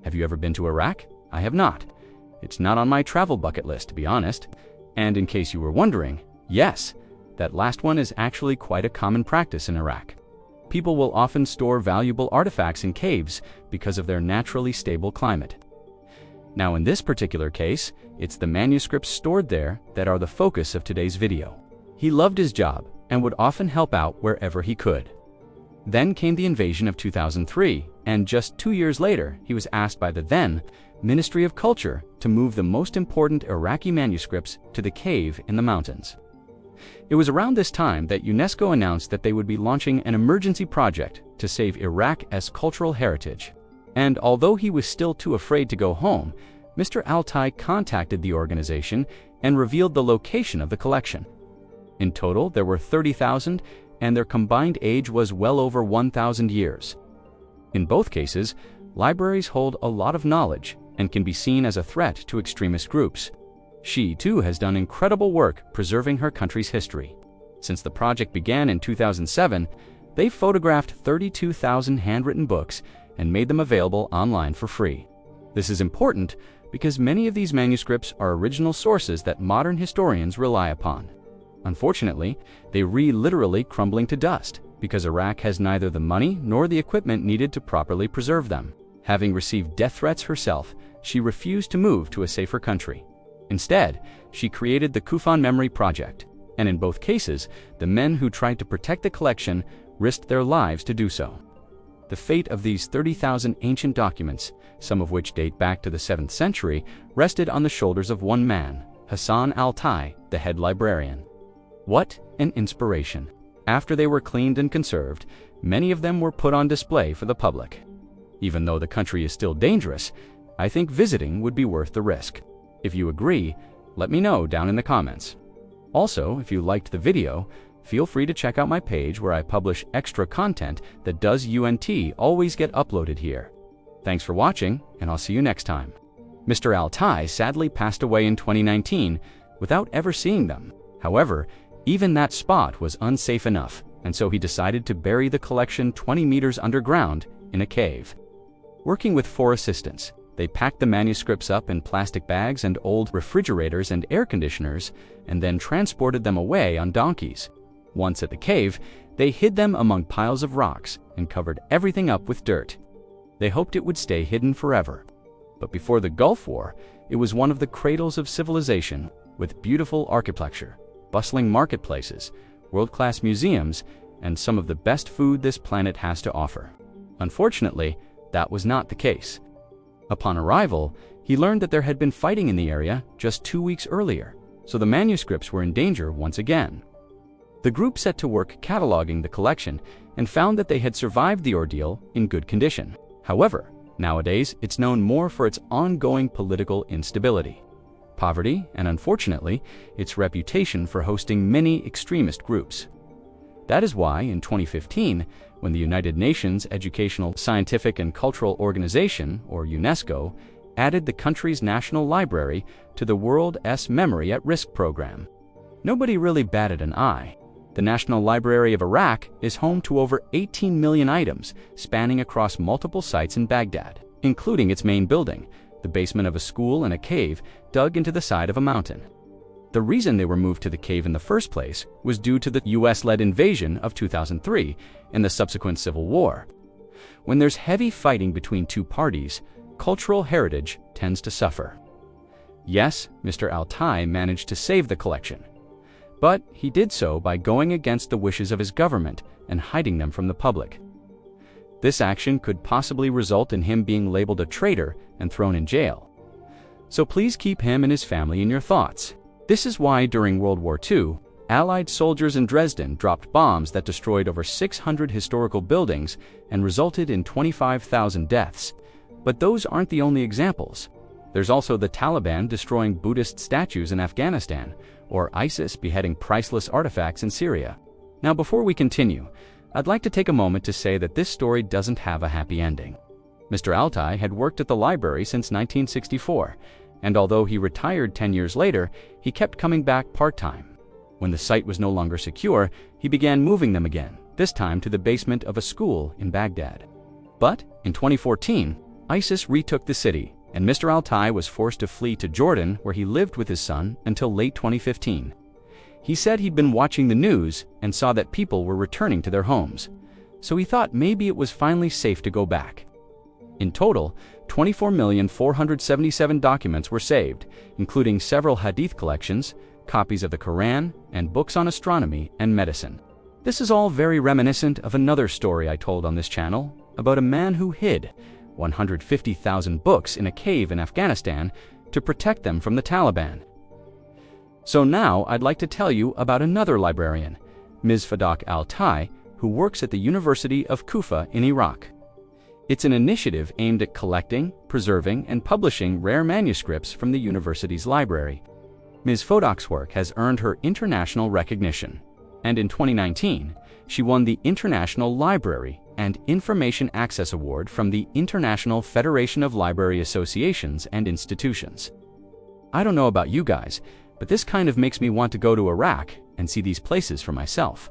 Have you ever been to Iraq? I have not. It's not on my travel bucket list, to be honest. And in case you were wondering, yes, that last one is actually quite a common practice in Iraq. People will often store valuable artifacts in caves because of their naturally stable climate. Now, in this particular case, it's the manuscripts stored there that are the focus of today's video. He loved his job and would often help out wherever he could. Then came the invasion of 2003, and just 2 years later, he was asked by the then Ministry of Culture to move the most important Iraqi manuscripts to the cave in the mountains. It was around this time that UNESCO announced that they would be launching an emergency project to save Iraq as cultural heritage. And although he was still too afraid to go home, Mr. Altai contacted the organization and revealed the location of the collection. In total, there were 30,000, and their combined age was well over 1,000 years. In both cases, libraries hold a lot of knowledge and can be seen as a threat to extremist groups. She, too, has done incredible work preserving her country's history. Since the project began in 2007, they've photographed 32,000 handwritten books and made them available online for free. This is important because many of these manuscripts are original sources that modern historians rely upon. Unfortunately, they literally crumbling to dust because Iraq has neither the money nor the equipment needed to properly preserve them. Having received death threats herself, she refused to move to a safer country. Instead, she created the Kufan Memory Project, and in both cases, the men who tried to protect the collection risked their lives to do so. The fate of these 30,000 ancient documents, some of which date back to the 7th century, rested on the shoulders of one man, Hassan Altai, the head librarian. What an inspiration! After they were cleaned and conserved, many of them were put on display for the public. Even though the country is still dangerous, I think visiting would be worth the risk. If you agree, let me know down in the comments. Also, if you liked the video, feel free to check out my page where I publish extra content that does always get uploaded here. Thanks for watching, and I'll see you next time. Mr. Altai sadly passed away in 2019 without ever seeing them. However, even that spot was unsafe enough, and so he decided to bury the collection 20 meters underground in a cave. Working with 4 assistants, they packed the manuscripts up in plastic bags and old refrigerators and air conditioners, and then transported them away on donkeys. Once at the cave, they hid them among piles of rocks and covered everything up with dirt. They hoped it would stay hidden forever. But before the Gulf War, it was one of the cradles of civilization, with beautiful architecture, bustling marketplaces, world-class museums, and some of the best food this planet has to offer. Unfortunately, that was not the case. Upon arrival, he learned that there had been fighting in the area just 2 weeks earlier, so the manuscripts were in danger once again. The group set to work cataloging the collection and found that they had survived the ordeal in good condition. However, nowadays it's known more for its ongoing political instability, poverty, and unfortunately, its reputation for hosting many extremist groups. That is why, in 2015, when the United Nations Educational, Scientific and Cultural Organization, or UNESCO, added the country's national library to the World's Memory at Risk program, nobody really batted an eye. The National Library of Iraq is home to over 18 million items spanning across multiple sites in Baghdad, including its main building, the basement of a school, and a cave dug into the side of a mountain. The reason they were moved to the cave in the first place was due to the US-led invasion of 2003 and the subsequent civil war. When there's heavy fighting between two parties, cultural heritage tends to suffer. Yes, Mr. Altai managed to save the collection, but he did so by going against the wishes of his government and hiding them from the public. This action could possibly result in him being labeled a traitor and thrown in jail. So please keep him and his family in your thoughts. This is why during World War II, Allied soldiers in Dresden dropped bombs that destroyed over 600 historical buildings and resulted in 25,000 deaths. But those aren't the only examples. There's also the Taliban destroying Buddhist statues in Afghanistan, or ISIS beheading priceless artifacts in Syria. Now, before we continue, I'd like to take a moment to say that this story doesn't have a happy ending. Mr. Altai had worked at the library since 1964, and although he retired 10 years later, he kept coming back part-time. When the site was no longer secure, he began moving them again, this time to the basement of a school in Baghdad. But in 2014, ISIS retook the city, and Mr. Altai was forced to flee to Jordan, where he lived with his son until late 2015. He said he'd been watching the news and saw that people were returning to their homes, so he thought maybe it was finally safe to go back. In total, 24,477 documents were saved, including several hadith collections, copies of the Quran, and books on astronomy and medicine. This is all very reminiscent of another story I told on this channel about a man who hid 150,000 books in a cave in Afghanistan to protect them from the Taliban. So now I'd like to tell you about another librarian, Ms. Fadak Altai, who works at the University of Kufa in Iraq. It's an initiative aimed at collecting, preserving, and publishing rare manuscripts from the university's library. Ms. Fadak's work has earned her international recognition, and in 2019, she won the International Library and Information Access Award from the International Federation of Library Associations and Institutions. I don't know about you guys, but this kind of makes me want to go to Iraq and see these places for myself.